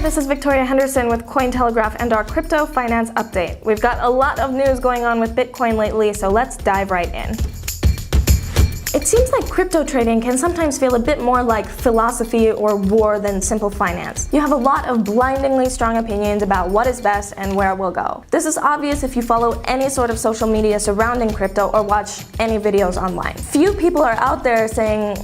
this is Victoria Henderson with Cointelegraph and our crypto finance update. We've got a lot of news going on with Bitcoin lately, so let's dive right in. It seems like crypto trading can sometimes feel a bit more like philosophy or war than simple finance. You have a lot of blindingly strong opinions about what is best and where it will go. This is obvious if you follow any sort of social media surrounding crypto or watch any videos online. Few people are out there saying,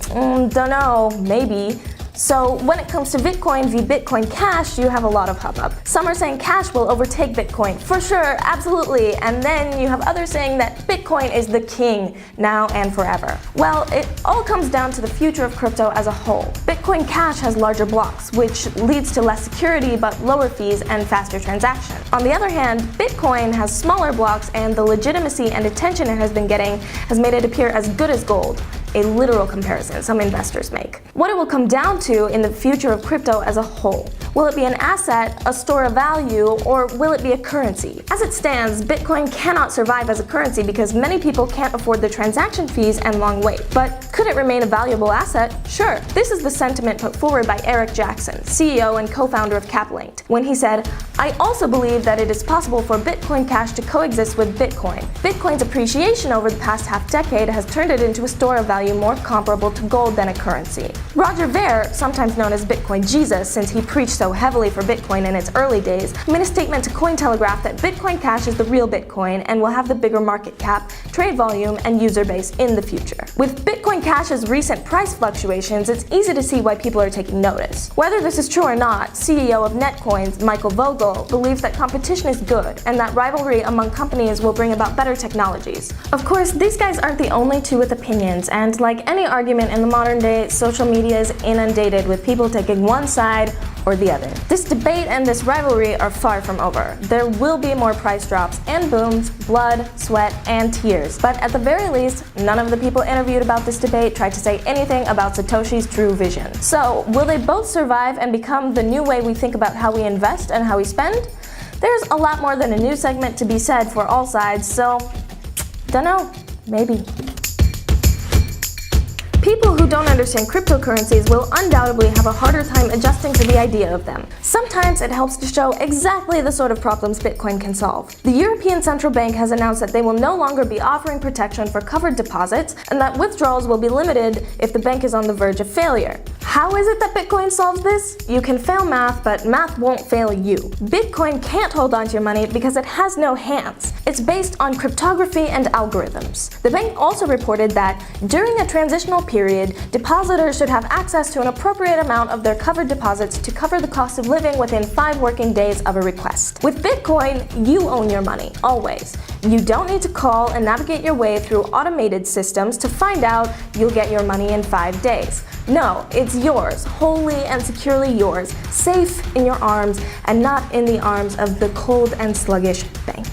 dunno, maybe. So when it comes to Bitcoin v Bitcoin Cash, you have a lot of hubbub. Some are saying Cash will overtake Bitcoin, for sure, absolutely, and then you have others saying that Bitcoin is the king, now and forever. Well, it all comes down to the future of crypto as a whole. Bitcoin Cash has larger blocks, which leads to less security but lower fees and faster transactions. On the other hand, Bitcoin has smaller blocks, and the legitimacy and attention it has been getting has made it appear as good as gold. A literal comparison some investors make. What it will come down to in the future of crypto as a whole. Will it be an asset, a store of value, or will it be a currency? As it stands, Bitcoin cannot survive as a currency because many people can't afford the transaction fees and long wait. But could it remain a valuable asset? Sure. This is the sentiment put forward by Eric Jackson, CEO and co-founder of CapLinked, when he said, "I also believe that it is possible for Bitcoin Cash to coexist with Bitcoin. Bitcoin's appreciation over the past half-decade has turned it into a store of value more comparable to gold than a currency." Roger Ver, sometimes known as Bitcoin Jesus since he preached so heavily for Bitcoin in its early days, made a statement to Cointelegraph that Bitcoin Cash is the real Bitcoin and will have the bigger market cap, trade volume, and user base in the future. With Bitcoin Cash's recent price fluctuations, it's easy to see why people are taking notice. Whether this is true or not, CEO of Netcoins, Michael Vogel, believes that competition is good and that rivalry among companies will bring about better technologies. Of course, these guys aren't the only two with opinions, and like any argument in the modern day, social media is inundated with people taking one side or the other. This debate and this rivalry are far from over. There will be more price drops and booms, blood, sweat, and tears. But at the very least, none of the people interviewed about this debate tried to say anything about Satoshi's true vision. So, will they both survive and become the new way we think about how we invest and how we spend? There's a lot more than a news segment to be said for all sides, so dunno, maybe. People who don't understand cryptocurrencies will undoubtedly have a harder time adjusting to the idea of them. Sometimes it helps to show exactly the sort of problems Bitcoin can solve. The European Central Bank has announced that they will no longer be offering protection for covered deposits and that withdrawals will be limited if the bank is on the verge of failure. How is it that Bitcoin solves this? You can fail math, but math won't fail you. Bitcoin can't hold onto your money because it has no hands. It's based on cryptography and algorithms. The bank also reported that during a transitional period, depositors should have access to an appropriate amount of their covered deposits to cover the cost of living within 5 working days of a request. With Bitcoin, you own your money, always. You don't need to call and navigate your way through automated systems to find out you'll get your money in 5 days. No, it's yours, wholly and securely yours, safe in your arms and not in the arms of the cold and sluggish bank.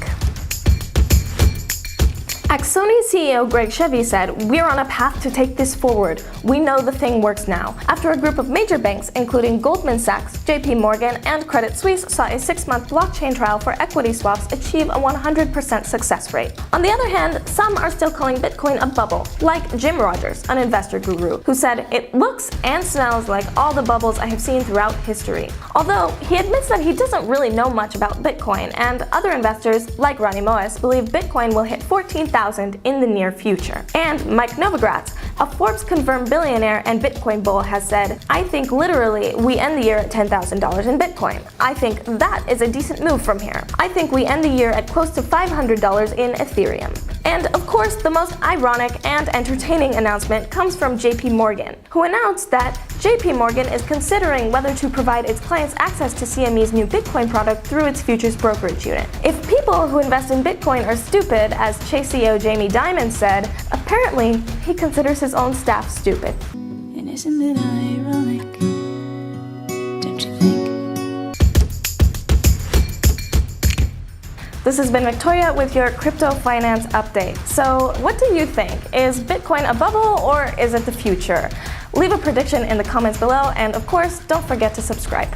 Axoni CEO Greg Chevy said, "We're on a path to take this forward. We know the thing works now." After a group of major banks, including Goldman Sachs, JP Morgan, and Credit Suisse, saw a 6-month blockchain trial for equity swaps achieve a 100% success rate. On the other hand, some are still calling Bitcoin a bubble, like Jim Rogers, an investor guru, who said, "It looks and smells like all the bubbles I have seen throughout history." Although, he admits that he doesn't really know much about Bitcoin, and other investors, like Ronnie Moes, believe Bitcoin will hit 14,000 in the near future. And Mike Novogratz, a Forbes-confirmed billionaire and Bitcoin bull, has said, "I think literally we end the year at $10,000 in Bitcoin. I think that is a decent move from here. I think we end the year at close to $500 in Ethereum." And of course, the most ironic and entertaining announcement comes from JP Morgan, who announced that JP Morgan is considering whether to provide its clients access to CME's new Bitcoin product through its futures brokerage unit. If people who invest in Bitcoin are stupid, as Chase CEO Jamie Dimon said, apparently he considers his own staff stupid. And isn't it ironic? Don't you think? This has been Victoria with your crypto finance update. So what do you think? Is Bitcoin a bubble or is it the future? Leave a prediction in the comments below, and of course, don't forget to subscribe.